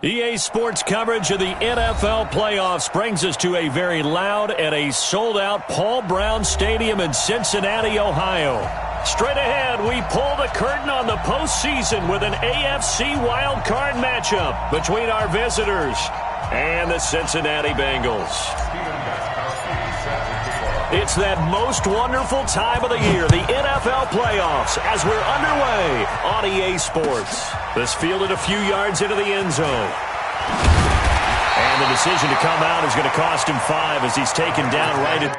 EA Sports coverage of the NFL playoffs brings us to a very loud and a sold-out Paul Brown Stadium in Cincinnati, Ohio. Straight ahead, we pull the curtain on the postseason with an AFC wildcard matchup between our visitors and the Cincinnati Bengals. It's that most wonderful time of the year, the NFL playoffs, as we're underway on EA Sports. This fielded a few yards into the end zone. And the decision to come out is going to cost him 5 as he's taken down right at...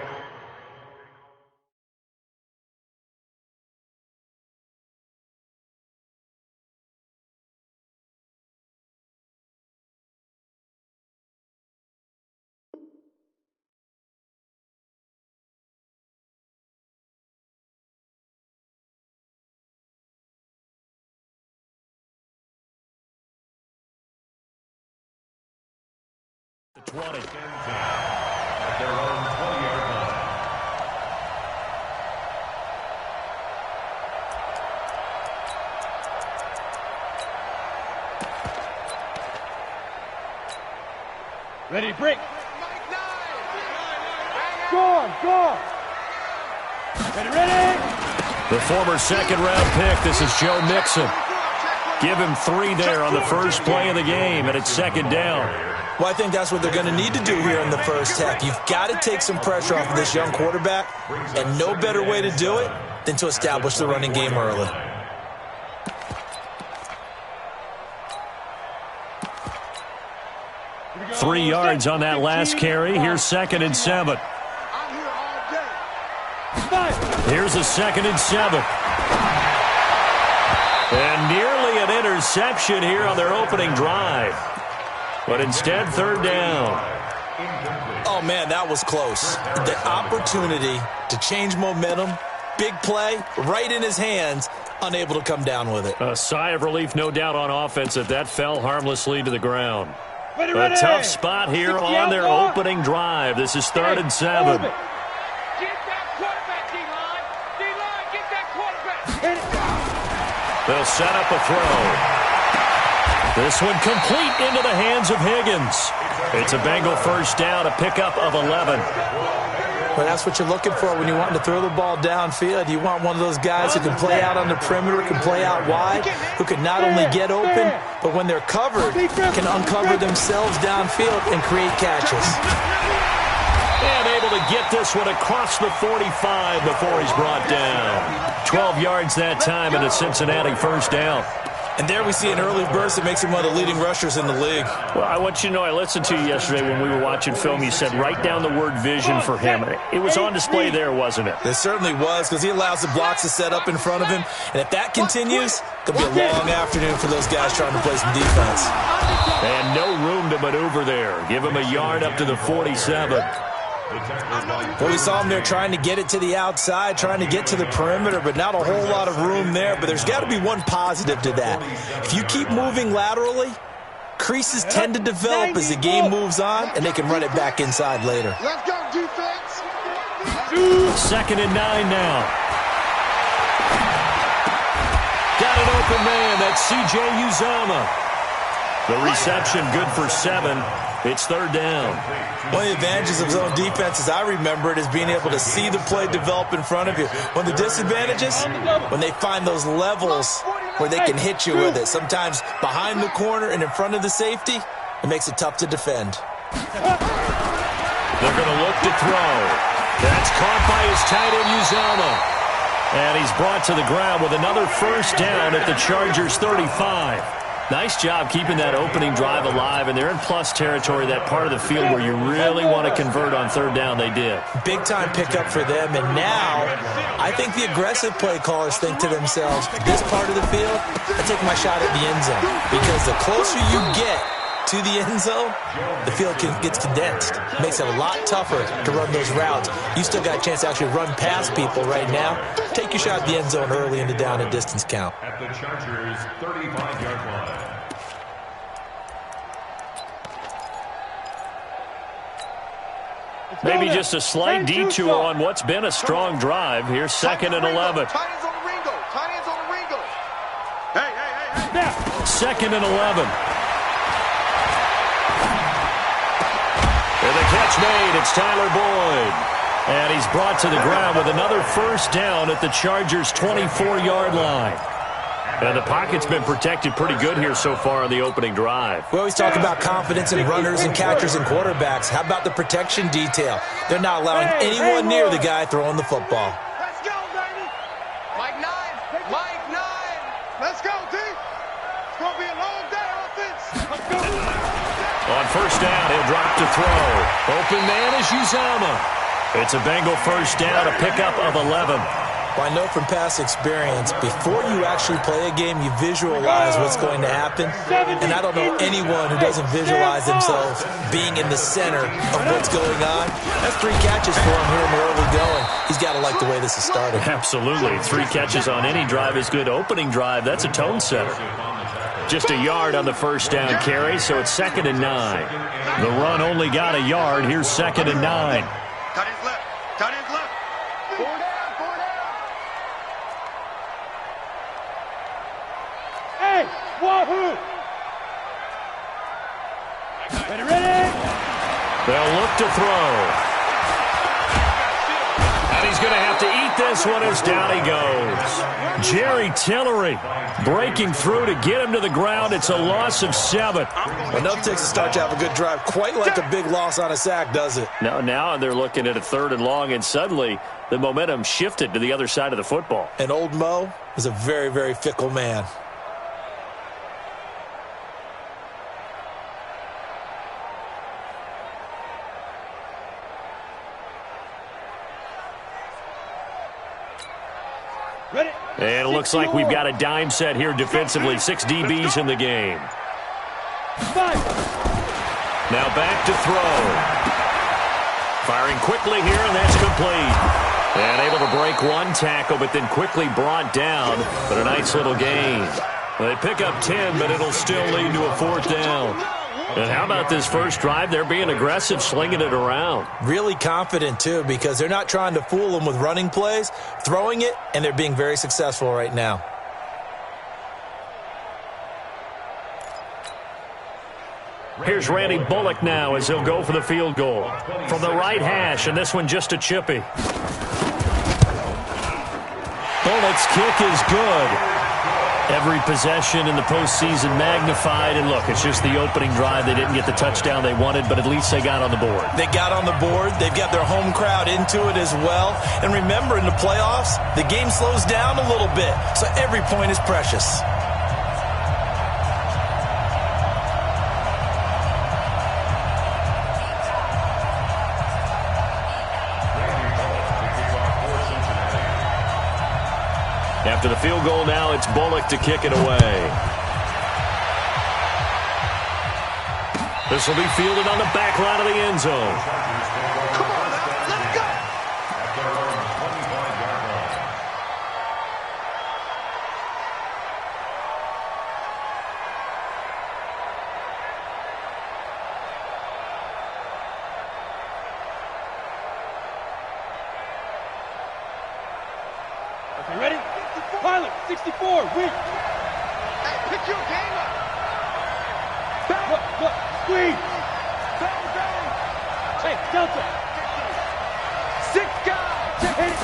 the 20. At their own 20-yard line. Ready, break. Go. Ready. The former second-round pick, this is Joe Mixon. Give him 3 there on the first play of the game, and it's second down. Well, I think that's what they're going to need to do here in the first half. You've got to take some pressure off of this young quarterback, and no better way to do it than to establish the running game early. Three yards on that last carry. Here's 2nd and 7. Here's a 2nd and 7. And nearly an interception here on their opening drive. But instead, 3rd down. Oh, man, that was close. The opportunity to change momentum, big play, right in his hands, unable to come down with it. A sigh of relief, no doubt, on offense that fell harmlessly to the ground. Ready. A tough spot here on their opening drive. This is 3rd and 7. Get that quarterback, D-line. D-line, get that quarterback. They'll set up a throw. This one complete into the hands of Higgins. It's a Bengal first down, a pickup of 11. Well, that's what you're looking for when you want to throw the ball downfield. You want one of those guys who can play out on the perimeter, can play out wide, who can not only get open, but when they're covered, can uncover themselves downfield and create catches. And able to get this one across the 45 before he's brought down. 12 yards that time and a Cincinnati first down. And there we see an early burst that makes him one of the leading rushers in the league. Well, I want you to know, I listened to you yesterday when we were watching film. You said write down the word vision for him. It was on display there, wasn't it? It certainly was, because he allows the blocks to set up in front of him. And if that continues, it could be a long afternoon for those guys trying to play some defense. And no room to maneuver there. Give him a yard up to the 47. Well, we saw him there trying to get it to the outside, trying to get to the perimeter, but not a whole lot of room there. But there's got to be one positive to that. If you keep moving laterally, creases tend to develop as the game moves on, and they can run it back inside later. Let's go, defense. 2nd and 9 now. Got an open man. That's C.J. Uzomah. The reception good for 7. It's 3rd down. One of the advantages of zone defense, as I remember it, is being able to see the play develop in front of you. One of the disadvantages, when they find those levels where they can hit you with it. Sometimes behind the corner and in front of the safety, it makes it tough to defend. They're going to look to throw. That's caught by his tight end, Uzomah. And he's brought to the ground with another first down at the Chargers' 35. Nice job keeping that opening drive alive, and they're in plus territory, that part of the field where you really want to convert on 3rd down. They did. Big-time pickup for them, and now I think the aggressive play callers think to themselves, this part of the field, I take my shot at the end zone, because the closer you get to the end zone, the field gets condensed. It makes it a lot tougher to run those routes. You still got a chance to actually run past people right now. Take your shot at the end zone early in the down and distance count. At the Chargers' 35-yard line. Maybe just a slight detour on what's been a strong drive. Here's 2nd and 11. Tight ends on the Ringo. Tight ends on the Ringo. 2nd and 11. And the catch made. It's Tyler Boyd. And he's brought to the ground with another first down at the Chargers' 24-yard line. And the pocket's been protected pretty good here so far on the opening drive. We always talk about confidence in runners and catchers and quarterbacks. How about the protection detail? They're not allowing anyone near the guy throwing the football. Let's go, baby. Mike 9. Mike 9. Let's go, D. It's going to be a long day on offense. Let's go. On first down, he'll drop to throw. Open man is Uzomah. It's a Bengal first down, a pickup of 11. Well, I know from past experience, before you actually play a game, you visualize what's going to happen. And I don't know anyone who doesn't visualize themselves being in the center of what's going on. That's 3 catches for him here in the early going. He's got to like the way this is started. Absolutely. 3 catches on any drive is good. Opening drive, that's a tone setter. Just a yard on the first down carry, so it's 2nd and 9. The run only got a yard. Here's 2nd and 9. Cut his left. Cut his left. 4 down. 4 down. Hey, wahoo! Ready? They'll look to throw. And he's going to have to eat this one as down he goes. Jerry Tillery breaking through to get him to the ground. It's a loss of 7. Enough takes to start to have a good drive. Quite like a big loss on a sack, does it? Now they're looking at a 3rd and long, and suddenly the momentum shifted to the other side of the football. And old Mo is a very, very fickle man. Ready? And it looks like we've got a dime set here defensively. 6 DBs in the game. 5. Now back to throw. Firing quickly here, and that's complete. And able to break 1 tackle, but then quickly brought down. But a nice little gain. They pick up 10, but it'll still lead to a 4th down. And how about this first drive? They're being aggressive, slinging it around. Really confident, too, because they're not trying to fool them with running plays, throwing it, and they're being very successful right now. Here's Randy Bullock now as he'll go for the field goal. From the right hash, and this one just a chippy. Bullock's kick is good. Every possession in the postseason magnified. And look, it's just the opening drive. They didn't get the touchdown they wanted, but at least they got on the board. They got on the board. They've got their home crowd into it as well. And remember, in the playoffs, the game slows down a little bit, so every point is precious. After the field goal now, it's Bullock to kick it away. This will be fielded on the back line of the end zone. Come on now, let's go! Okay, ready? Pilot, 64, weak. Hey, pick your game up. Look, squeeze. Bang. Hey, Delta. 6 guys. Hit it.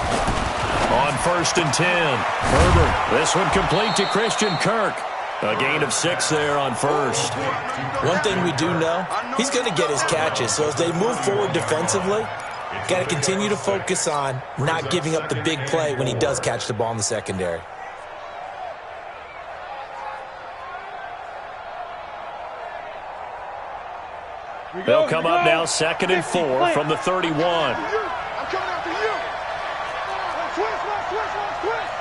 On 1st and 10, Herbert. This one complete to Christian Kirk. A gain of 6 there on 1st. One thing we do know, he's going to get his catches. So as they move forward defensively, got to continue to focus on not giving up the big play when he does catch the ball in the secondary. They'll come up now 2nd and 4 from the 31. I'm coming after you. Twist.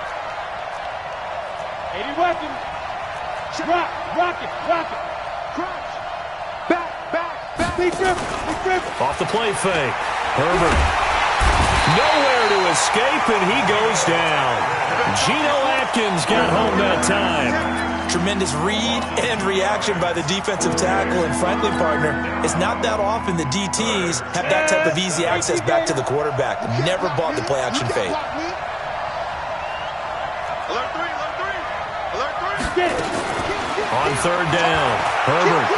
80 weapons. Rock it. Crouch. Back. Big rip. Off the play fake. Herbert. Nowhere to escape, and he goes down. Geno Atkins got home that time. Tremendous read and reaction by the defensive tackle. And frankly, partner, it's not that often the DTs have that type of easy access back to the quarterback. Never bought the play-action fade. Alert 3. On On third down, Herbert.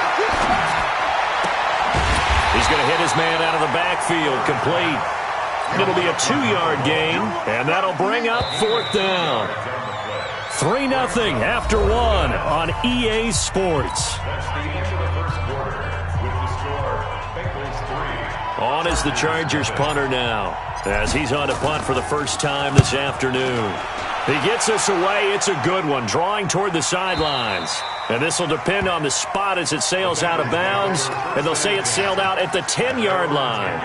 He's going to hit his man out of the backfield, complete. It'll be a 2-yard gain, and that'll bring up fourth down. 3-0 after 1 on EA Sports. That's the end of the first quarter with the score Bengals 3. On is the Chargers punter now, as he's on to punt for the first time this afternoon. He gets us away. It's a good one, drawing toward the sidelines. And this will depend on the spot as it sails out of bounds, and they'll say it sailed out at the 10-yard line.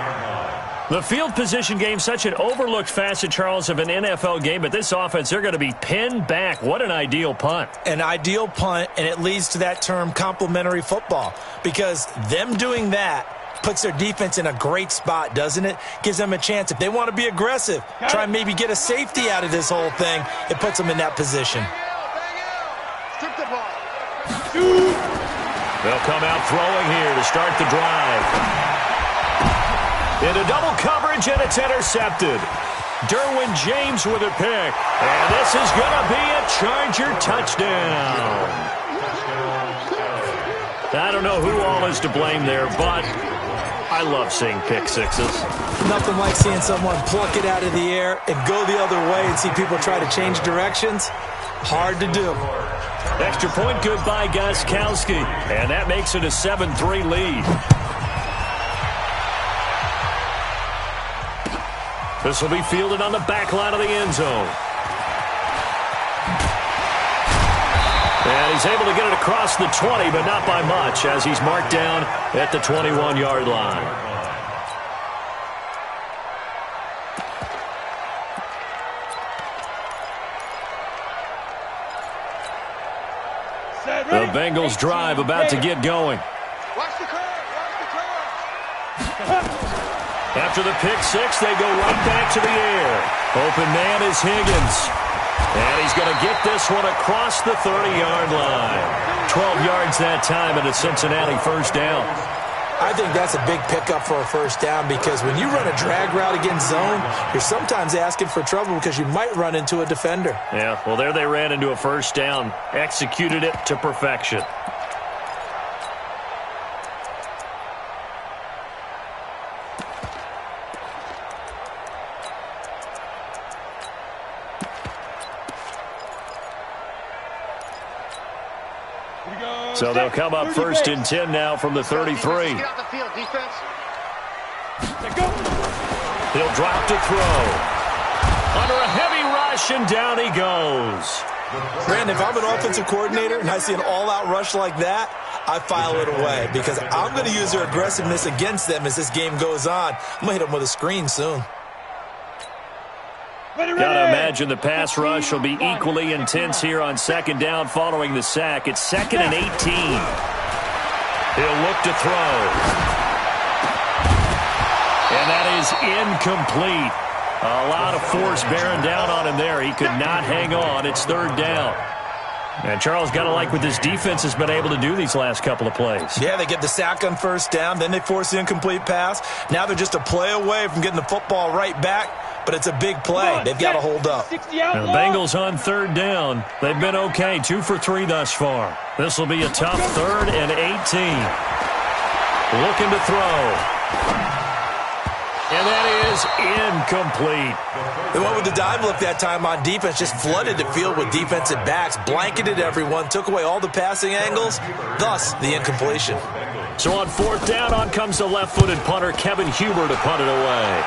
The field position game, such an overlooked facet, Charles, of an NFL game, but this offense, they're going to be pinned back. What an ideal punt. An ideal punt, and it leads to that term complementary football, because them doing that puts their defense in a great spot, doesn't it? Gives them a chance. If they want to be aggressive, try and maybe get a safety out of this whole thing, it puts them in that position. Strip the ball. They'll come out throwing here to start the drive. Into double coverage, and it's intercepted. Derwin James with a pick. And this is going to be a Charger touchdown. I don't know who all is to blame there, but I love seeing pick sixes. Nothing like seeing someone pluck it out of the air and go the other way and see people try to change directions. Hard to do. Extra point good by Gostkowski, and that makes it a 7-3 lead. This will be fielded on the back line of the end zone. And he's able to get it across the 20, but not by much, as he's marked down at the 21-yard line. The Bengals drive about to get going. Watch the curve. Watch the curve. After the pick six, they go right back to the air. Open man is Higgins. And he's going to get this one across the 30-yard line. 12 yards that time, and a Cincinnati first down. I think that's a big pickup for a first down, because when you run a drag route against zone, you're sometimes asking for trouble because you might run into a defender. Yeah, well, there they ran into a first down. Executed it to perfection. So they'll come up first and 10 now from the 33. Get off the field, defense. He'll drop to throw. Under a heavy rush, and down he goes. Brandon, if I'm an offensive coordinator and I see an all-out rush like that, I file it away, because I'm going to use their aggressiveness against them as this game goes on. I'm going to hit them with a screen soon. Gotta imagine the pass rush will be equally intense here on second down following the sack. It's 2nd and 18. He'll look to throw. And that is incomplete. A lot of force bearing down on him there. He could not hang on. It's 3rd down. And Charles, got to like what this defense has been able to do these last couple of plays. Yeah, they get the sack on first down, then they force the incomplete pass. Now they're just a play away from getting the football right back, but it's a big play. They've got to hold up. Now, the Bengals on 3rd down. They've been okay, 2 for 3 thus far. This will be a tough 3rd and 18. Looking to throw. And that is incomplete. They went with the dime look that time on defense, just flooded the field with defensive backs, blanketed everyone, took away all the passing angles, thus the incompletion. So on 4th down, on comes the left-footed punter, Kevin Huber, to punt it away.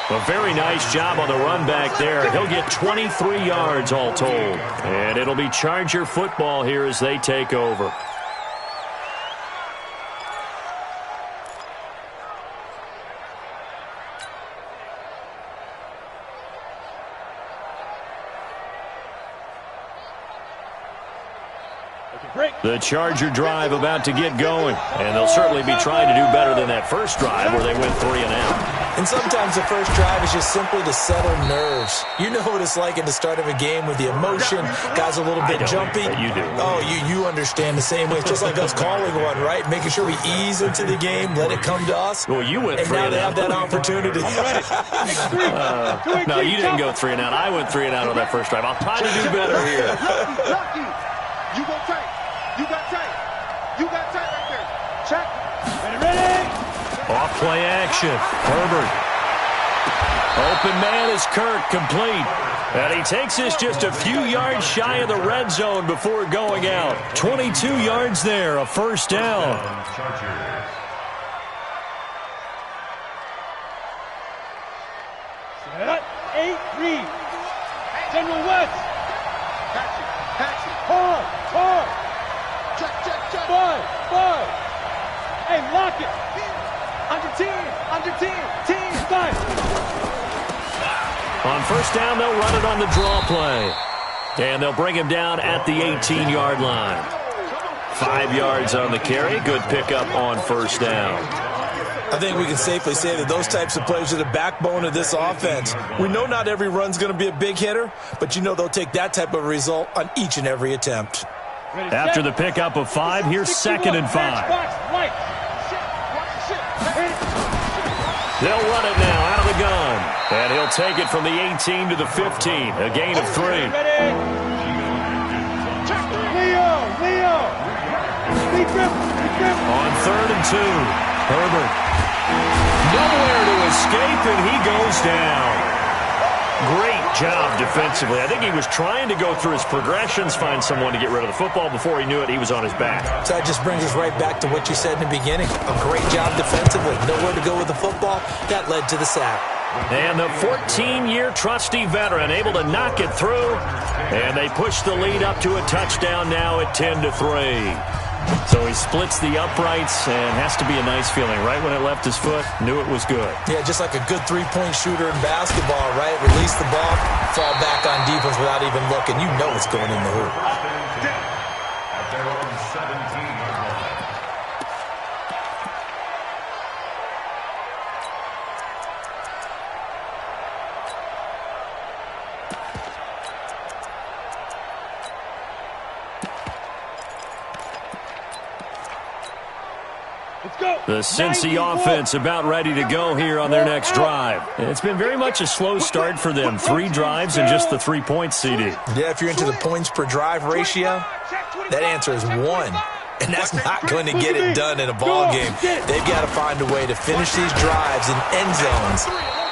A very nice job on the run back there. He'll get 23 yards all told. And it'll be Charger football here as they take over. The Charger drive about to get going. And they'll certainly be trying to do better than that first drive where they went 3 and out. And sometimes the first drive is just simply to settle nerves. You know what it's like at the start of a game with the emotion. Guys a little bit jumpy. You do. Oh, you understand the same way. It's just like us calling one, right? Making sure we ease into the game, let it come to us. Well, you went and 3 now and they out. have that opportunity. No, you didn't go 3 and out. I went 3 and out on that first drive. I'll try to do better here. Lucky. You go tight. You got tight. You got tight right there. Check. Ready. Off play action. Herbert. Open man is Kirk, complete. And he takes this just a few yards shy of the red zone before going out. 22 yards there, a first down. Set. 8-3. General West. Patch it. Hard. Check. 5. Hey, lock it. Under 10. 5. On first down, they'll run it on the draw play. And they'll bring him down at the 18-yard line. 5 yards on the carry. Good pickup on first down. I think we can safely say that those types of plays are the backbone of this offense. We know not every run's going to be a big hitter, but you know they'll take that type of result on each and every attempt. After the pickup of 5, here's 2nd and 5. They'll run it now out of the gun. And he'll take it from the 18 to the 15. A gain of 3. Leo. On 3rd and 2. Herbert. Nowhere to escape, and he goes down. Great job defensively. I think he was trying to go through his progressions, find someone to get rid of the football. Before he knew it, he was on his back. So that just brings us right back to what you said in the beginning. A great job defensively. Nowhere to go with the football. That led to the sack. And the 14-year trusty veteran able to knock it through. And they push the lead up to a touchdown now at 10-3. So he splits the uprights and has to be a nice feeling. Right when it left his foot, knew it was good. Yeah, just like a good three-point shooter in basketball, right? Release the ball, fall back on defense without even looking. You know it's going in the hoop. At their own 17-yard line. The Cincy offense about ready to go here on their next drive. It's been very much a slow start for them. 3 drives and just the 3 points, CD. Yeah, if you're into the points per drive ratio, that answer is 1. And that's not going to get it done in a ball game. They've got to find a way to finish these drives in end zones,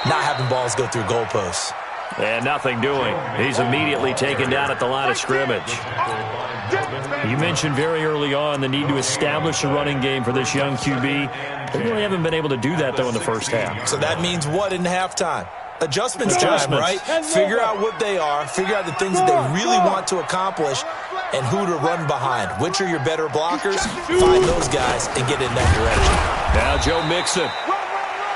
not having balls go through goalposts. And nothing doing. He's immediately taken down at the line of scrimmage. You mentioned very early on the need to establish a running game for this young QB. They really haven't been able to do that, though, in the first half. So that means what in halftime? Adjustments time, right? Figure out what they are, figure out the things that they really want to accomplish, and who to run behind. Which are your better blockers? Find those guys and get in that direction. Now Joe Mixon.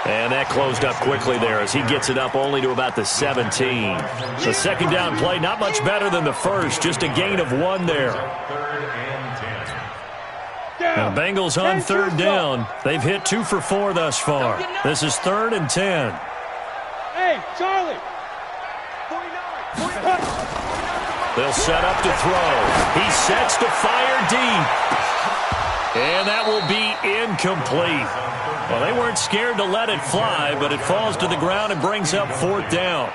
And that closed up quickly there as he gets it up only to about the 17. The second down play, not much better than the first, just a gain of 1 there. Now Bengals on 3rd down. They've hit 2 for 4 thus far. This is 3rd and 10. Hey, Charlie. They'll set up to throw. He sets to fire deep. And that will be incomplete. Well, they weren't scared to let it fly, but it falls to the ground and brings up 4th down.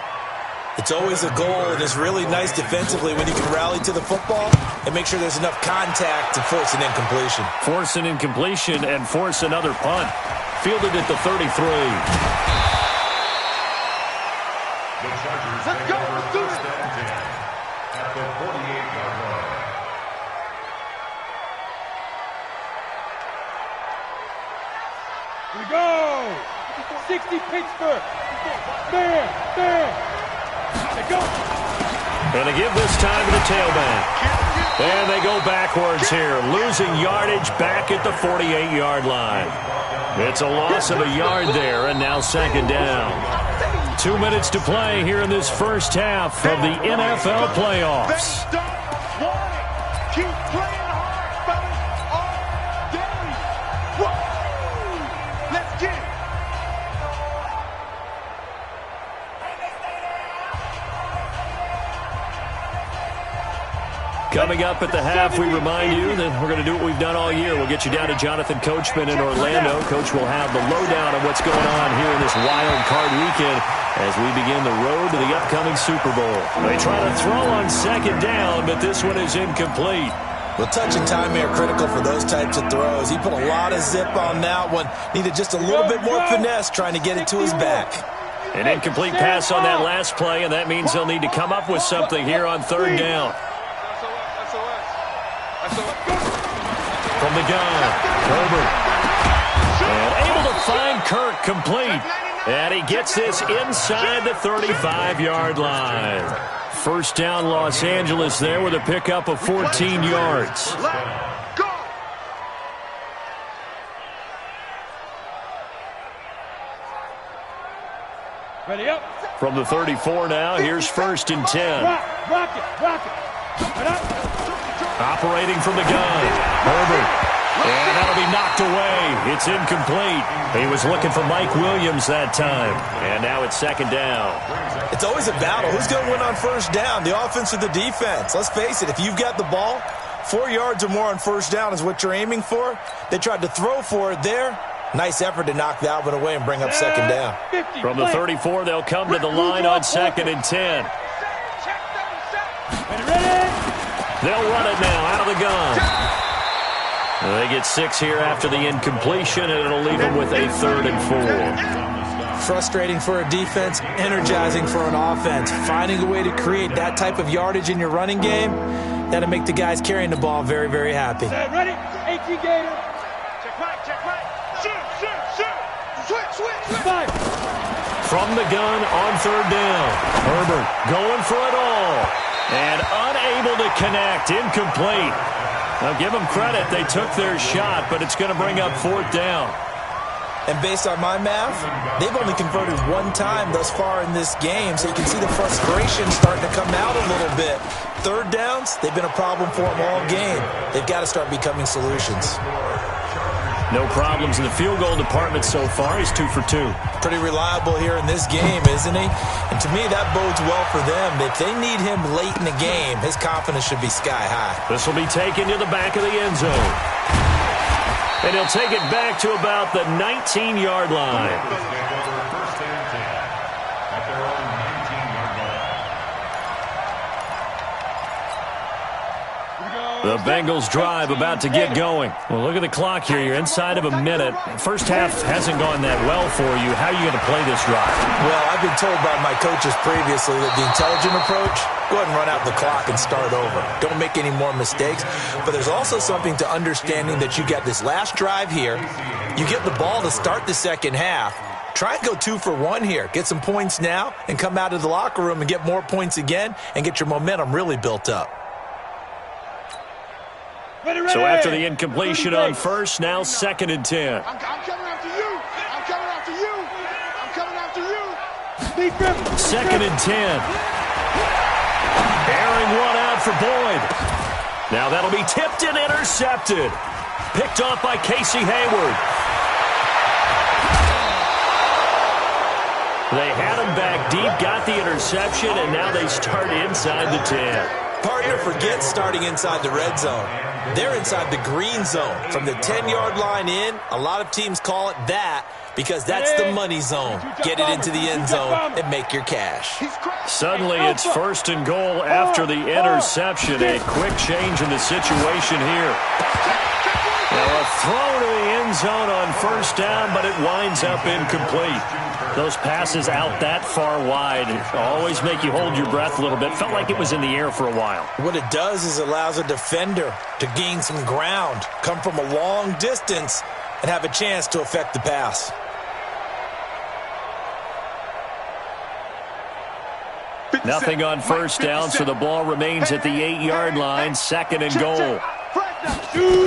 It's always a goal, and it's really nice defensively when you can rally to the football and make sure there's enough contact to force an incompletion. Force an incompletion and force another punt. Fielded at the 33. The Chargers Let's go. Let's do it. at the 48-yard line. We go. 60 Pittsburgh. Bam. They go. And they give this time to the tailback. And they go backwards here, losing yardage back at the 48-yard line. It's a loss of a yard there, and now 2nd down. 2 minutes to play here in this first half of the NFL playoffs. They don't want it. Keep playing hard, fellas, all day. Woo! Let's get it. Coming up at the half, we remind you that we're going to do what we've done all year. We'll get you down to Jonathan Coachman in Orlando. Coach will have the lowdown on what's going on here in this wild card weekend as we begin the road to the upcoming Super Bowl. They try to throw on second down, but this one is incomplete. Well, touch and time are critical for those types of throws. He put a lot of zip on that one. Needed just a little bit more finesse trying to get it to his back. An incomplete pass on that last play, and that means they'll need to come up with something here on third down. From the gun, Herbert. And able to find Kirk complete. And he gets this inside the 35-yard line. First down, Los Angeles there with a pickup of 14 yards. Ready up. From the 34 now, here's first and 10. Rock it. Right up. Operating from the gun, Herbert. And that'll be knocked away. It's incomplete. He was looking for Mike Williams that time. And now it's second down. It's always a battle. Who's going to win on first down, the offense or the defense? Let's face it, if you've got the ball, 4 yards or more on first down is what you're aiming for. They tried to throw for it there. Nice effort to knock that one away and bring up second down. From the 34, they'll come to the line on second and 10. They'll run it now out of the gun. They get 6 here after the incompletion, and it'll leave them with a 3rd and 4. Frustrating for a defense, energizing for an offense. Finding a way to create that type of yardage in your running game, that'll make the guys carrying the ball very, very happy. Ready? 18 gator. Check right. Shoot. Switch. From the gun on third down. Herbert going for it all. And unable to connect. Incomplete. Now, give them credit. They took their shot, but it's going to bring up 4th down. And based on my math, they've only converted 1 time thus far in this game, so you can see the frustration starting to come out a little bit. Third downs, they've been a problem for them all game. They've got to start becoming solutions. No problems in the field goal department so far. He's 2 for 2. Pretty reliable here in this game, isn't he? And to me, that bodes well for them. If they need him late in the game, his confidence should be sky high. This will be taken to the back of the end zone. And he'll take it back to about the 19-yard line. The Bengals drive about to get going. Well, look at the clock here. You're inside of a minute. First half hasn't gone that well for you. How are you going to play this drive? Well, I've been told by my coaches previously that the intelligent approach, go ahead and run out the clock and start over. Don't make any more mistakes. But there's also something to understanding that you got this last drive here. You get the ball to start the second half. Try and go 2 for 1 here. Get some points now and come out of the locker room and get more points again and get your momentum really built up. Ready. So after the incompletion on first, now second and 10. I'm coming after you. Second and 10. Airing one out for Boyd. Now that'll be tipped and intercepted. Picked off by Casey Hayward. They had him back deep, got the interception, and now they start inside the 10. Partner forgets starting inside the red zone. They're inside the green zone. From the 10-yard line in, a lot of teams call it that because that's the money zone. Get it into the end zone and make your cash. Suddenly it's first and goal after the interception. A quick change in the situation here. Now a throw to the end zone on first down, but it winds up incomplete. Those passes out that far wide always make you hold your breath a little bit. Felt like it was in the air for a while. What it does is allows a defender to gain some ground, come from a long distance, and have a chance to affect the pass. Nothing on first down, so the ball remains at the 8-yard line, second and goal.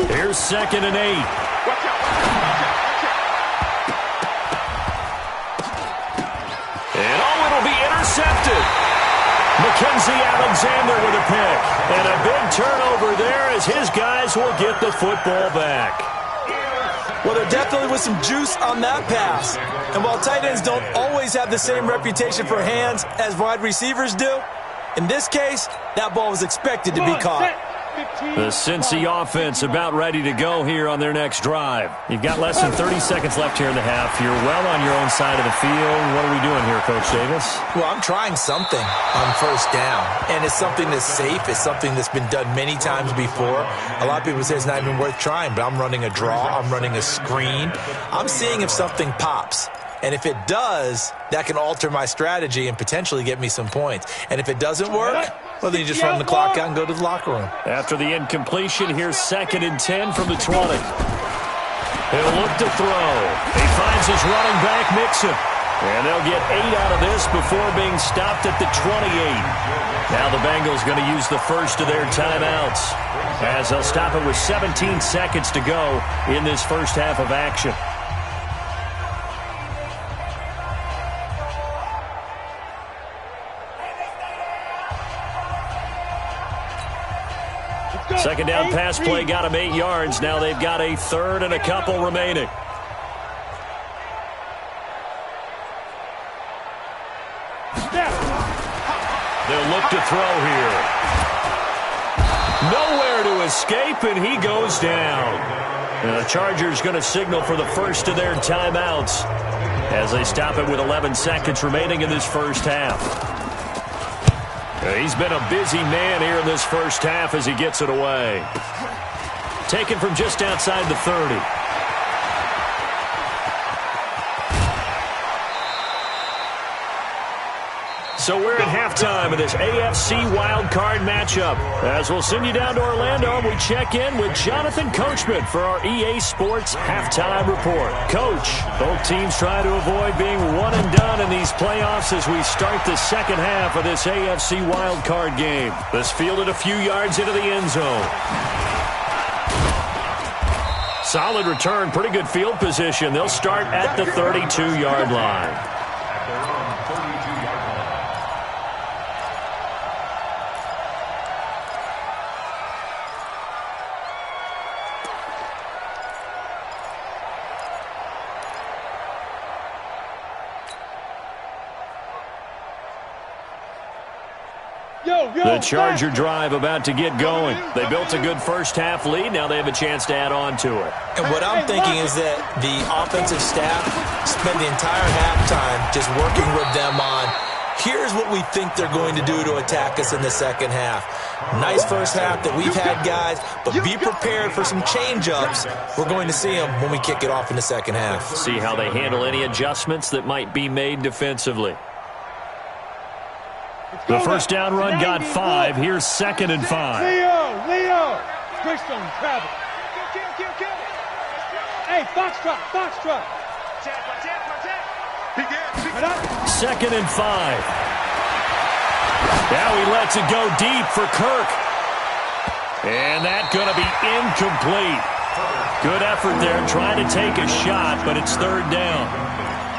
Here's second and 8. And it'll be intercepted. Mackenzie Alexander with a pick. And a big turnover there as his guys will get the football back. Well, there definitely was some juice on that pass. And while tight ends don't always have the same reputation for hands as wide receivers do, in this case, that ball was expected to be caught. The Cincy offense about ready to go here on their next drive. You've got less than 30 seconds left here in the half. You're well on your own side of the field. What are we doing here, Coach Davis? Well, I'm trying something on first down, and it's something that's safe. It's something that's been done many times before. A lot of people say it's not even worth trying, but I'm running a draw. I'm running a screen. I'm seeing if something pops. And if it does, that can alter my strategy and potentially get me some points. And if it doesn't work, well, then you just run the clock out and go to the locker room. After the incompletion, here's 2nd and 10 from the 20. He'll look to throw. He finds his running back, Mixon. And they'll get 8 out of this before being stopped at the 28. Now the Bengals going to use the first of their timeouts, as they'll stop it with 17 seconds to go in this first half of action. Second down pass play got him 8 yards. Now they've got a third and a couple remaining. They'll look to throw here. Nowhere to escape, and he goes down. And the Chargers going to signal for the first of their timeouts as they stop it with 11 seconds remaining in this first half. He's been a busy man here in this first half as he gets it away. Taken from just outside the 30. So we're at halftime of this AFC wildcard matchup. As we'll send you down to Orlando, we check in with Jonathan Coachman for our EA Sports Halftime Report. Coach, both teams try to avoid being one and done in these playoffs as we start the second half of this AFC wildcard game. This fielded a few yards into the end zone. Solid return, pretty good field position. They'll start at the 32-yard line. The Charger drive about to get going. They built a good first-half lead. Now they have a chance to add on to it. And what I'm thinking is that the offensive staff spent the entire halftime just working with them on, here's what we think they're going to do to attack us in the second half. Nice first half that we've had, guys, but be prepared for some change-ups. We're going to see them when we kick it off in the second half. See how they handle any adjustments that might be made defensively. The first down run got 5. Here's 2nd and 5. Leo! Switch on travel. Hey, Foxtrot! Second and 5. Now he lets it go deep for Kirk. And that's going to be incomplete. Good effort there trying to take a shot, but it's third down.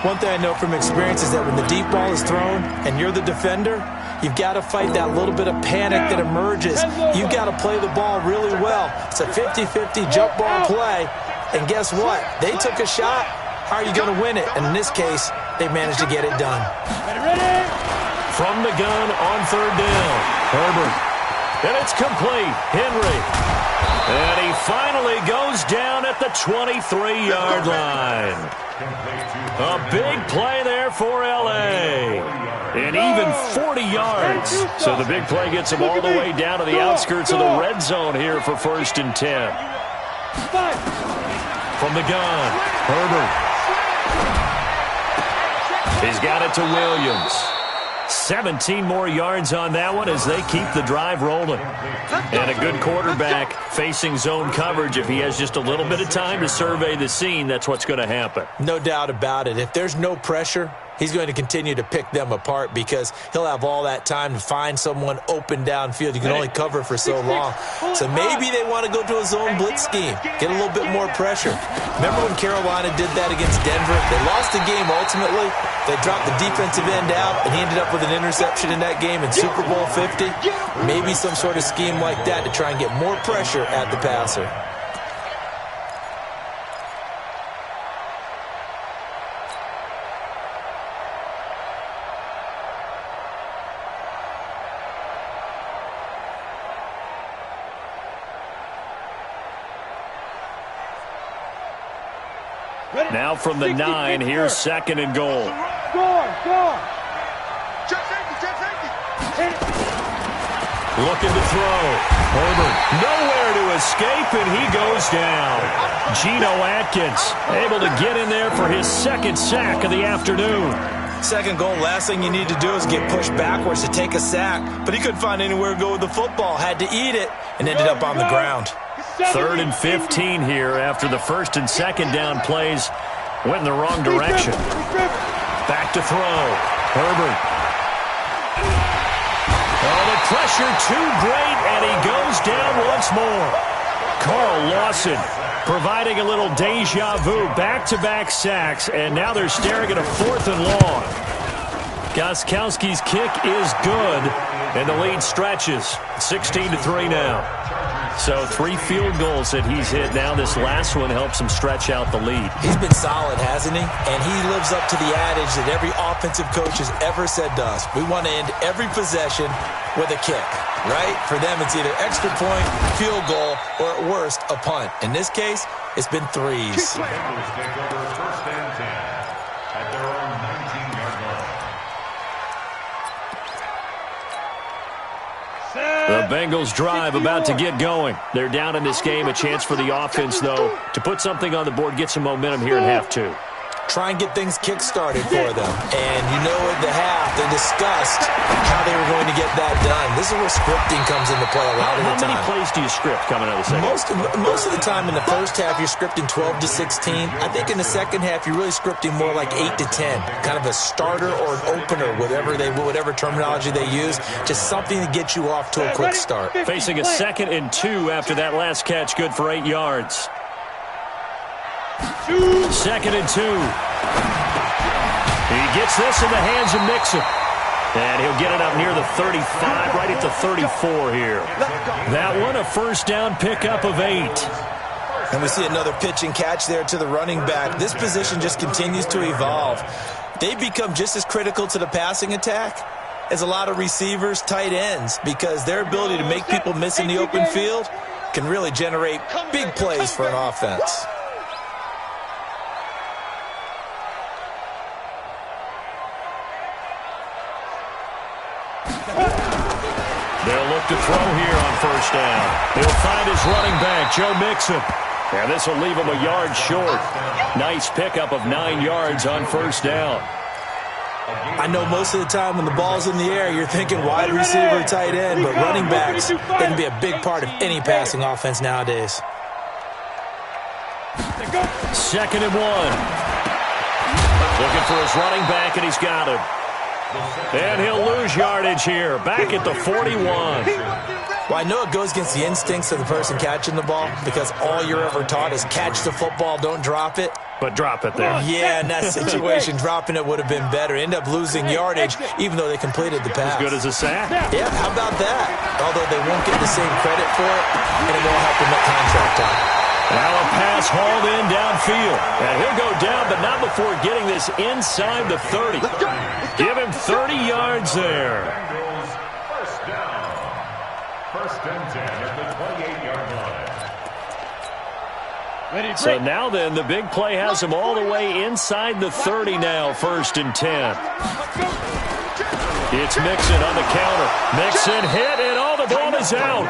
One thing I know from experience is that when the deep ball is thrown and you're the defender, you've got to fight that little bit of panic that emerges. You've got to play the ball really well. It's a 50-50 jump ball play. And guess what? They took a shot. How are you going to win it? And in this case, they managed to get it done. From the gun on third down, Herbert. And it's complete. Henry. And he finally goes down at the 23-yard line. A big play there for L.A. And even 40 yards. So the big play gets him all the way down to the outskirts of the red zone here for 1st and 10. From the gun, Herbert. He's got it to Williams. 17 more yards on that one as they keep the drive rolling. And a good quarterback facing zone coverage. If he has just a little bit of time to survey the scene, that's what's going to happen. No doubt about it. If there's no pressure, he's going to continue to pick them apart because he'll have all that time to find someone open downfield. You can only cover for so long. So maybe they want to go to a zone blitz scheme, get a little bit more pressure. Remember when Carolina did that against Denver? They lost the game ultimately. They dropped the defensive end out, and he ended up with an interception in that game in Super Bowl 50. Maybe some sort of scheme like that to try and get more pressure at the passer. Now from the 9, here's 2nd and goal. Score. Check safety. Looking to throw. Herbert nowhere to escape, and he goes down. Geno Atkins able to get in there for his 2nd sack of the afternoon. 2nd goal, last thing you need to do is get pushed backwards to take a sack. But he couldn't find anywhere to go with the football. Had to eat it and ended up on the ground. 3rd and 15 here after the 1st and 2nd down plays went in the wrong direction. Back to throw. Herbert. Oh, the pressure too great, and he goes down once more. Carl Lawson providing a little deja vu, back-to-back sacks, and now they're staring at a 4th and long. Gostkowski's kick is good, and the lead stretches. 16-3 now. So 3 field goals that he's hit now. This last one helps him stretch out the lead. He's been solid, hasn't he? And he lives up to the adage that every offensive coach has ever said to us. We want to end every possession with a kick, right? For them, it's either extra point, field goal, or at worst, a punt. In this case, it's been 3s. Bengals take over 1st and 10 at their own 19-yard line. The Bengals drive about to get going. They're down in this game. A chance for the offense, though, to put something on the board, get some momentum here in half 2. Try and get things kick-started for them. And you know at the half, they discussed how they were going to get that done. This is where scripting comes into play a lot of the time. How many plays do you script coming out of the second? Most of the time in the first half, you're scripting 12 to 16. I think in the second half, you're really scripting more like 8 to 10. Kind of a starter or an opener, whatever terminology they use. Just something to get you off to a quick start. Facing a 2nd and 2 after that last catch, good for 8 yards. 2nd and 2. He gets this in the hands of Mixon. And he'll get it up near the 35, right at the 34 here. That one, a 1st down pickup of 8. And we see another pitch and catch there to the running back. This position just continues to evolve. They become just as critical to the passing attack as a lot of receivers, tight ends, because their ability to make people miss in the open field can really generate big plays for an offense. They'll look to throw here on 1st down. He'll find his running back, Joe Mixon. And this will leave him a yard short. Nice pickup of 9 yards on 1st down. I know most of the time when the ball's in the air, you're thinking wide receiver, tight end, but running backs can be a big part of any passing offense nowadays. 2nd and 1. Looking for his running back, and he's got him. And he'll lose yardage here, back at the 41. Well, I know it goes against the instincts of the person catching the ball because all you're ever taught is catch the football, don't drop it. But drop it there. Yeah, in that situation, dropping it would have been better. End up losing yardage, even though they completed the pass. As good as a sack. Yeah, how about that? Although they won't get the same credit for it, and it won't help them at contract time. Now a pass hauled in downfield. And he'll go down, but not before getting this inside the 30. Give him 30 yards there. Bengals 1st down. 1st and 10 at the 28-yard line. So now then, the big play has him all the way inside the 30 now, 1st and 10. It's Mixon on the counter. Mixon hit, and all the ball is out.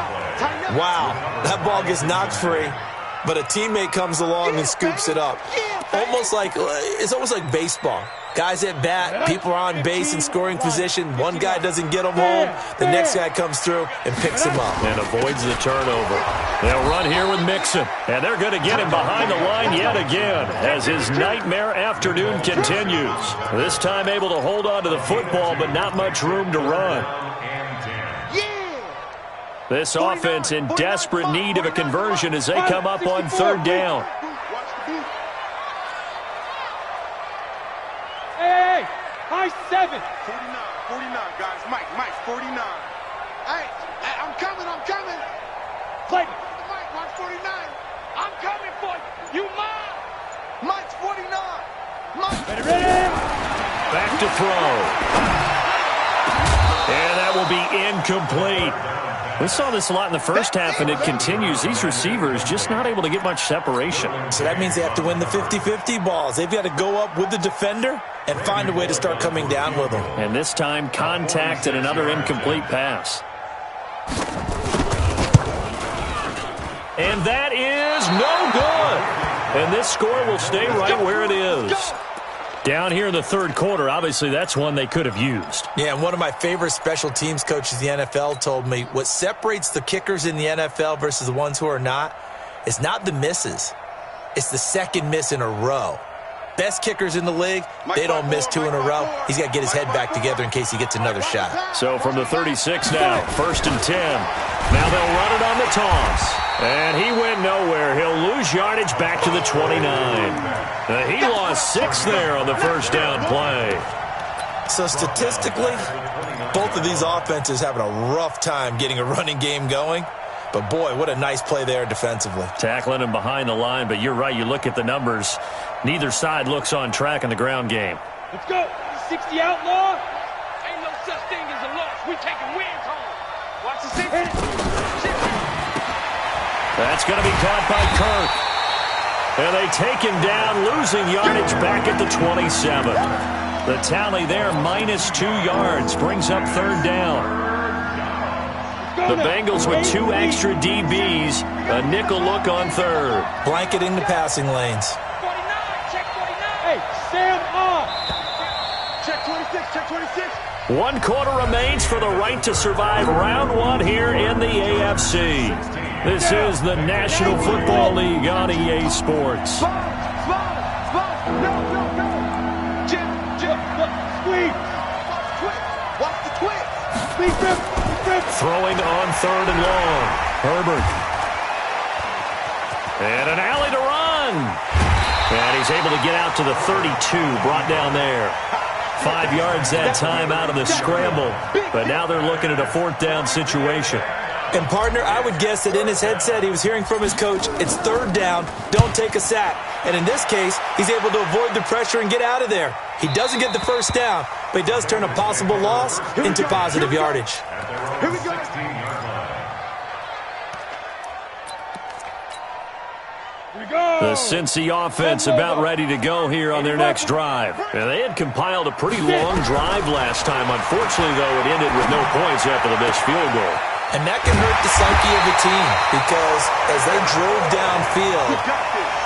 Wow, that ball gets knocked free, but a teammate comes along and scoops it up. It's almost like baseball. Guys at bat, people are on base in scoring position. One guy doesn't get him home. The next guy comes through and picks him up. And avoids the turnover. They'll run here with Mixon. And they're going to get him behind the line yet again as his nightmare afternoon continues. This time able to hold on to the football, but not much room to run. This offense in desperate need of a conversion as they come up on 3rd down. Hey, high 7. 49, guys. Mike, 49. Hey, I'm coming. Play. Mike, watch 49. I'm coming for you. You mine. Mike's 49. Mike. Ready. Back to throw. And that will will be incomplete. We saw this a lot in the first half, and it continues. These receivers just not able to get much separation. So that means they have to win the 50-50 balls. They've got to go up with the defender and find a way to start coming down with them. And this time, contact and another incomplete pass. And that is no good. And this score will stay right where it is. Down here in the third quarter, obviously that's one they could have used. Yeah, and one of my favorite special teams coaches in the NFL told me what separates the kickers in the NFL versus the ones who are not is not the misses. It's the second miss in a row. Best kickers in the league, they don't miss 2 in a row. He's got to get his head back together in case he gets another shot. So from the 36 now, 1st and 10. Now they'll run it on the toss. And he went nowhere. He'll lose yardage back to the 29. He lost 6 there on the first down play. So statistically, both of these offenses having a rough time getting a running game going. But, boy, what a nice play there defensively. Tackling him behind the line, but you're right. You look at the numbers. Neither side looks on track in the ground game. Let's go. 60 outlaw. Ain't no such thing as a loss. We taking wins home. Watch the 60. That's going to be caught by Kirk. And they take him down, losing yardage back at the 27. The tally there, -2 yards, brings up 3rd down. The Bengals with 2 extra DBs, a nickel look on 3rd. Blanketing the passing lanes. 49, check 49. Hey, stand up. Check 26, check 26. 1 quarter remains for the right to survive round 1 here in the AFC. This is the National Football League on EA Sports. Go. Jim, Squeeze. watch the twist. Squeeze. Throwing on 3rd and long. Herbert. And an alley to run. And he's able to get out to the 32, brought down there. 5 yards that time out of the scramble. But now they're looking at a 4th down situation. And, partner, I would guess that in his headset he was hearing from his coach, it's 3rd down, don't take a sack. And in this case, he's able to avoid the pressure and get out of there. He doesn't get the 1st down, but he does turn a possible loss into positive yardage. Here we go. The Cincy offense about ready to go here on their next drive. And they had compiled a pretty long drive last time. Unfortunately, though, it ended with no points after the missed field goal. And that can hurt the psyche of the team because as they drove downfield,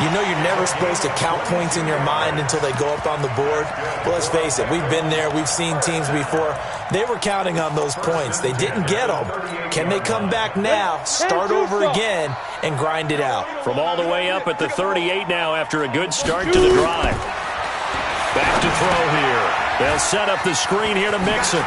you know you're never supposed to count points in your mind until they go up on the board. But let's face it, we've been there. We've seen teams before. They were counting on those points. They didn't get them. Can they come back now, start over again, and grind it out? From all the way up at the 38 now after a good start to the drive. Back to throw here. They'll set up the screen here to Mixon.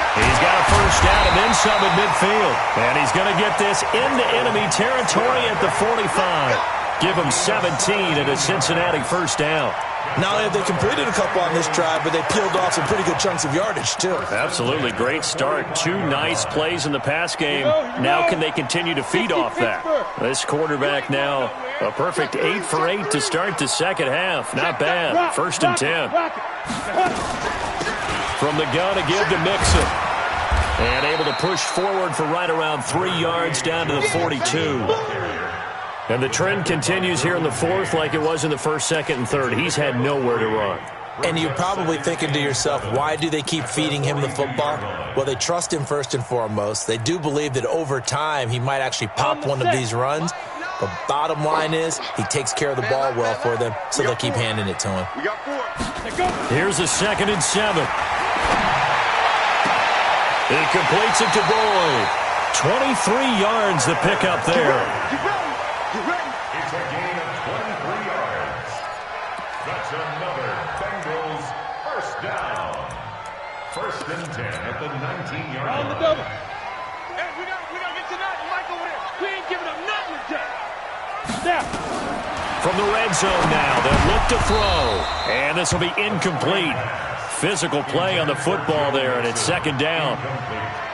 He's got a 1st down and then some at midfield. And he's going to get this into enemy territory at the 45. Give him 17 and a Cincinnati 1st down. Not only have they completed a couple on this drive, but they peeled off some pretty good chunks of yardage, too. Absolutely. Great start. 2 nice plays in the pass game. Now can they continue to feed off that? This quarterback now a perfect 8 for 8 to start the second half. Not bad. 1st and 10. From the gun to give to Mixon. And able to push forward for right around 3 yards down to the 42. And the trend continues here in the 4th like it was in the 1st, 2nd, and 3rd. He's had nowhere to run. And you're probably thinking to yourself, why do they keep feeding him the football? Well, they trust him first and foremost. They do believe that over time he might actually pop one of these runs. But bottom line is he takes care of the ball well for them, so they'll keep handing it to him. We got 4. Here's a 2nd and 7. He completes it to Boyd. 23 yards the pickup there. Get ready. It's a gain of 23 yards. That's another Bengals 1st down. 1st and 10 at the 19-yard line. On the double. Hey, we gotta get to that Mike over there. We ain't giving up nothing today. Snap. From the red zone now, they'll look to throw. And this will be incomplete. Physical play on the football there, and it's 2nd down.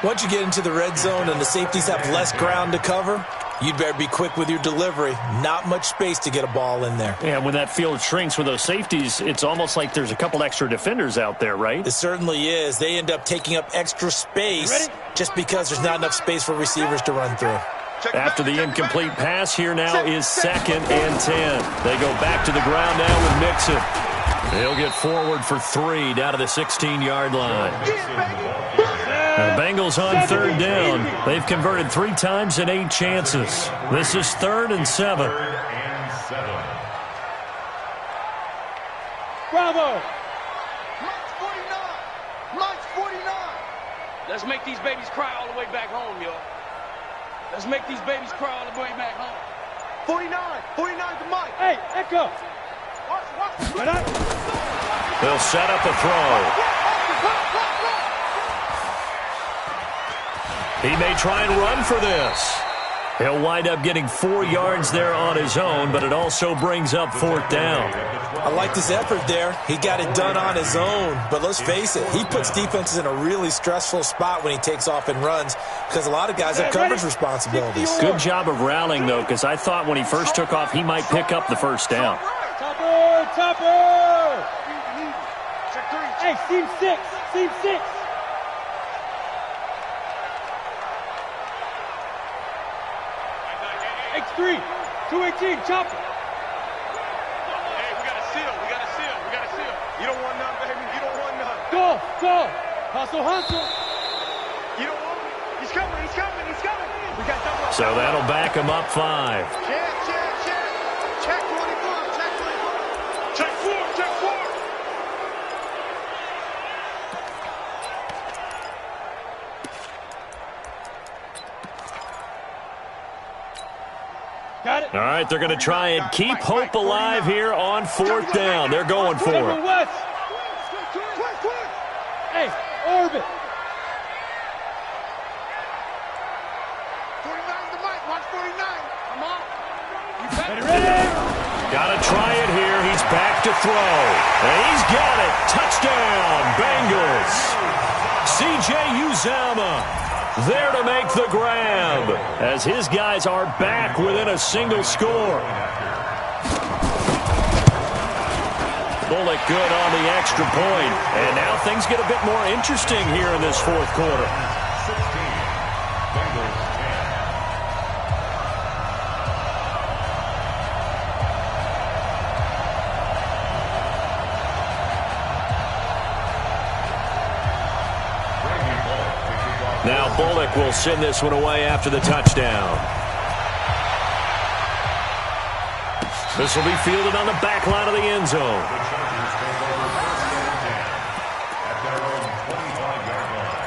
Once you get into the red zone and the safeties have less ground to cover, You'd better be quick with your delivery. Not much space to get a ball in there. Yeah, when that field shrinks with those safeties, it's almost like there's a couple extra defenders out there, right? It certainly is. They end up taking up extra space just because there's not enough space for receivers to run through. After the incomplete pass, here now is 2nd and 10. They go back to the ground now with Mixon. He'll get forward for 3 down to the 16-yard line. The Bengals on 3rd down. They've converted 3 times in 8 chances. This is 3rd and 7. Bravo! Mike's 49! Mike's 49! Let's make these babies cry all the way back home, yo. Let's make these babies cry all the way back home. 49! 49 to Mike! Hey, Echo! Watch! Right up. They'll set up a throw. He may try and run for this. He'll wind up getting 4 yards there on his own, but it also brings up 4th down. I like this effort there. He got it done on his own. But let's face it, he puts defenses in a really stressful spot when he takes off and runs because a lot of guys have coverage responsibilities. Good job of rallying, though, because I thought when he first took off, he might pick up the 1st down. Topper! Hey, seam 6! Seam 6! X3! 218, chopper! Hey, we got a seal. You don't want none, baby. You don't want none. Go! Hustle! You don't want him. He's coming. We got double. So that'll back him up 5. Check. Check 24. Check 4. Got it. All right, they're going to try and keep hope alive here on 4th down. They're going for it. West. Hey, orbit. 49 to Mike. Watch 49. Come on. Ready. Got to try it here. He's back to throw. And he's got it. Touchdown, Bengals. C.J. Uzomah there to make the grab as his guys are back within a single score. Bullock good on the extra point. And now things get a bit more interesting here in this 4th quarter. 16. Bengals 10. Now Bullock will send this one away after the touchdown. This will be fielded on the back line of the end zone. The Chargers take over 1st and 10 at their own 25-yard line.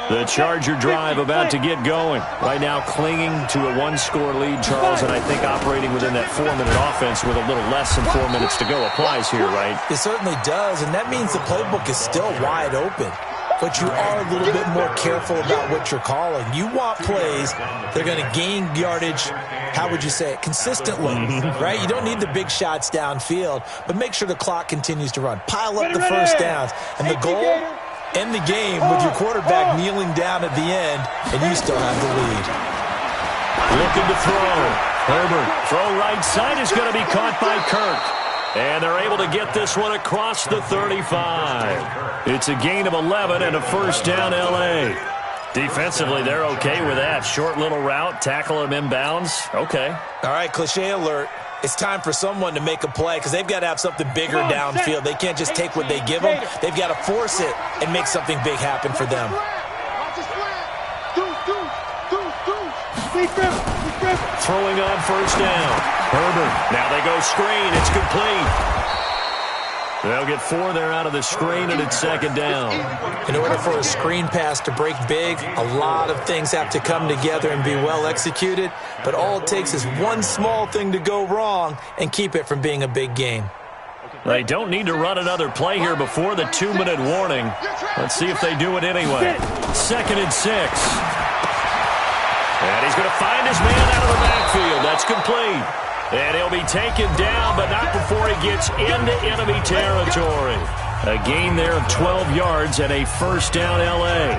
The Charger drive about to get going. Right now clinging to a 1-score lead, Charles, and I think operating within that 4-minute offense with a little less than 4 minutes to go applies here, right? It certainly does, and that means the playbook is still wide open. But you are a little bit more careful about what you're calling. You want plays, they're going to gain yardage, how would you say it, consistently, right? You don't need the big shots downfield, but make sure the clock continues to run. Pile up the first downs. And the goal, end the game with your quarterback kneeling down at the end, and you still have the lead. Looking to throw. Herbert, throw right side is going to be caught by Kirk. And they're able to get this one across the 35. It's a gain of 11 and a 1st down, L.A. Defensively, they're okay with that. Short little route, tackle him inbounds. Okay. All right, cliche alert. It's time for someone to make a play because they've got to have something bigger downfield. They can't just take what they give them. They've got to force it and make something big happen for them. Throwing on 1st down. Herbert. Now they go screen. It's complete. They'll get 4 there out of the screen, and it's second down. In order for a screen pass to break big, a lot of things have to come together and be well executed, but all it takes is one small thing to go wrong and keep it from being a big game. They don't need to run another play here before the 2-minute warning. Let's see if they do it anyway. 2nd and 6. And he's going to find his man out of the backfield. That's complete. And he'll be taken down, but not before he gets into enemy territory. A gain there of 12 yards and a first down L.A.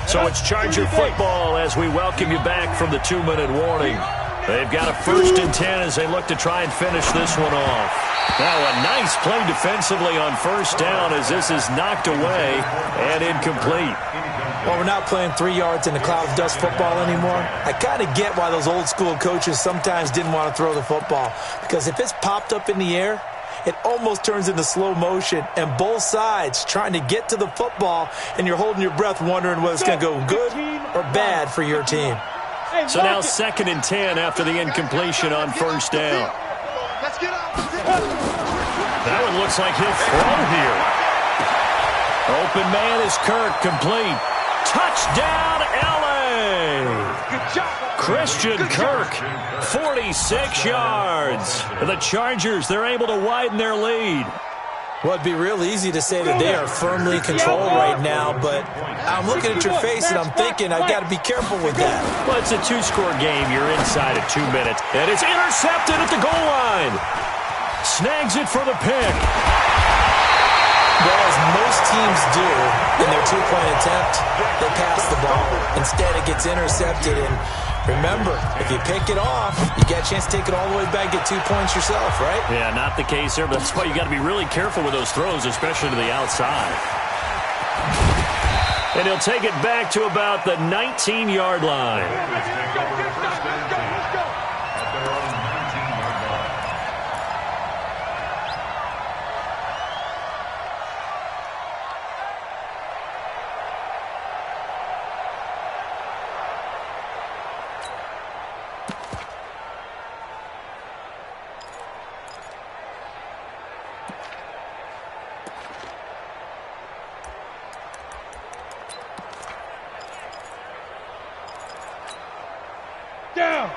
So it's Charger football as we welcome you back from the 2-minute warning. They've got a 1st and 10 as they look to try and finish this one off. Now a nice play defensively on 1st down as this is knocked away and incomplete. Well, we're not playing 3 yards in a cloud of dust football anymore. I kind of get why those old school coaches sometimes didn't want to throw the football, because if it's popped up in the air, it almost turns into slow motion, and both sides trying to get to the football, and you're holding your breath wondering whether it's going to go good or bad for your team. So now 2nd and 10 after the incompletion on 1st down. That one looks like he'll throw here. Open man is Kirk, complete. Touchdown, L.A. Christian Kirk, 46 yards. The Chargers, they're able to widen their lead. Well, it'd be real easy to say that they are firmly in control right now, but I'm looking at your face and I'm thinking I've got to be careful with that. Well, it's a 2-score game. You're inside at 2 minutes. And it's intercepted at the goal line. Snags it for the pick. Well, as most teams do in their 2-point attempt, they pass the ball. Instead, it gets intercepted. And remember, if you pick it off, you get a chance to take it all the way back, get 2 points yourself, right? Yeah, not the case here, but that's why you got to be really careful with those throws, especially to the outside. And he'll take it back to about the 19-yard line.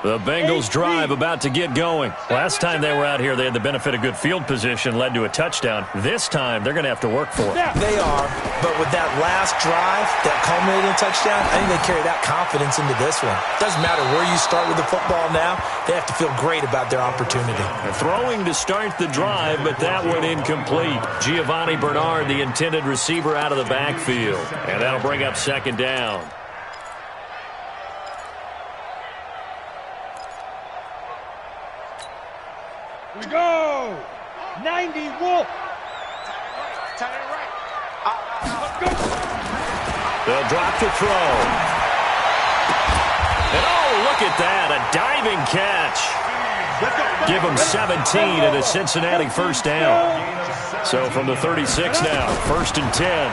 The Bengals drive about to get going. Last time they were out here, they had the benefit of good field position, led to a touchdown. This time, they're going to have to work for it. They are, but with that last drive, that culminating touchdown, I think they carry that confidence into this one. Doesn't matter where you start with the football now, they have to feel great about their opportunity. They're throwing to start the drive, but that one incomplete. Giovanni Bernard, the intended receiver, out of the backfield. And that'll bring up 2nd down. We go! 90 Wolf! They'll drop to throw. And oh, look at that, a diving catch. Give them 17 and a Cincinnati 1st down. So from the 36 now, 1st and 10.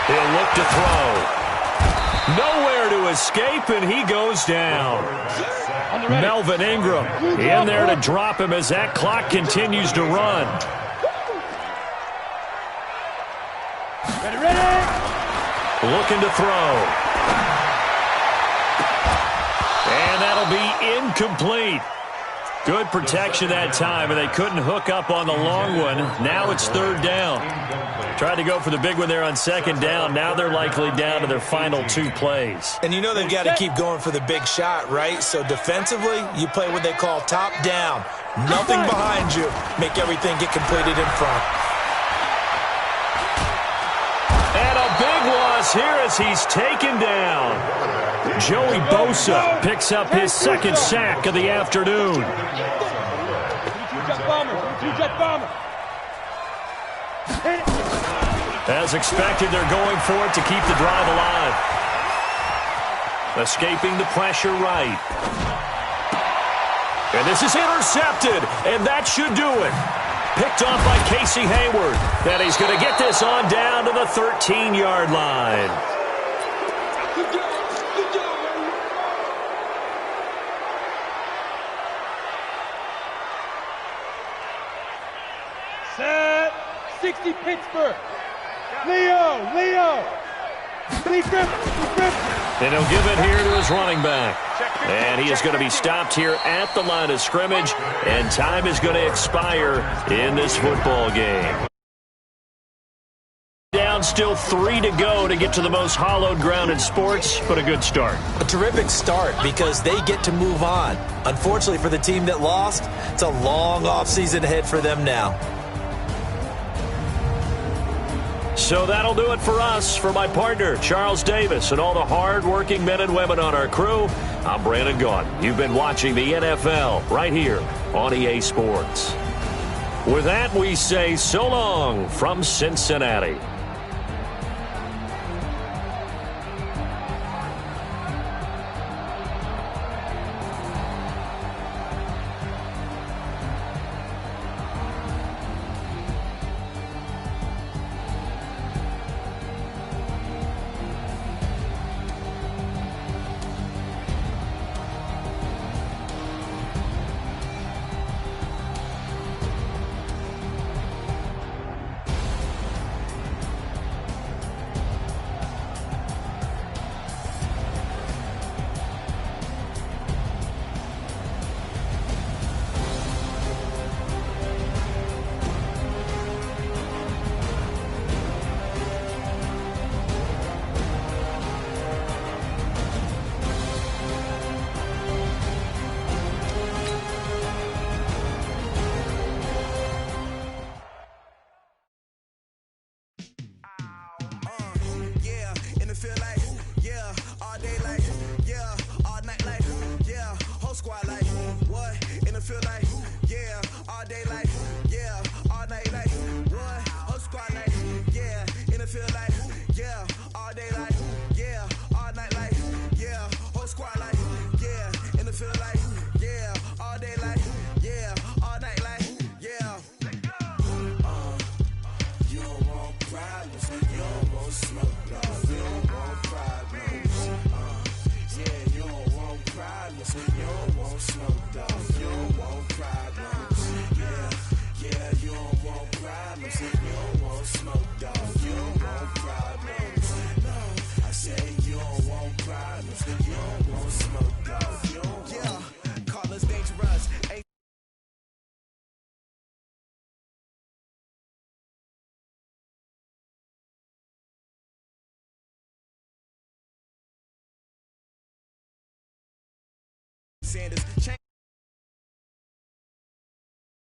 He'll look to throw. Nowhere to escape, and he goes down. Melvin Ingram in there to drop him as that clock continues to run. Ready? Looking to throw. And that'll be incomplete. Good protection that time, and they couldn't hook up on the long one. Now it's 3rd down. Tried to go for the big one there on 2nd down. Now they're likely down to their final 2 plays. And you know they've got to keep going for the big shot, right? So defensively, you play what they call top down. Nothing behind you. Make everything get completed in front. And a big loss here as he's taken down. Joey Bosa picks up his 2nd sack of the afternoon. As expected, they're going for it to keep the drive alive. Escaping the pressure right. And this is intercepted, and that should do it. Picked off by Casey Hayward. And he's going to get this on down to the 13-yard line. Good job. Good job, man. Set. 60 Pittsburgh. Leo. Lee Griffin. And he'll give it here to his running back. And he is going to be stopped here at the line of scrimmage. And time is going to expire in this football game. Down, still 3 to go to get to the most hallowed ground in sports, but a good start. A terrific start because they get to move on. Unfortunately for the team that lost, it's a long offseason ahead for them now. So that'll do it for us. For my partner, Charles Davis, and all the hard-working men and women on our crew, I'm Brandon Gaudin. You've been watching the NFL right here on EA Sports. With that, we say so long from Cincinnati. Sanders.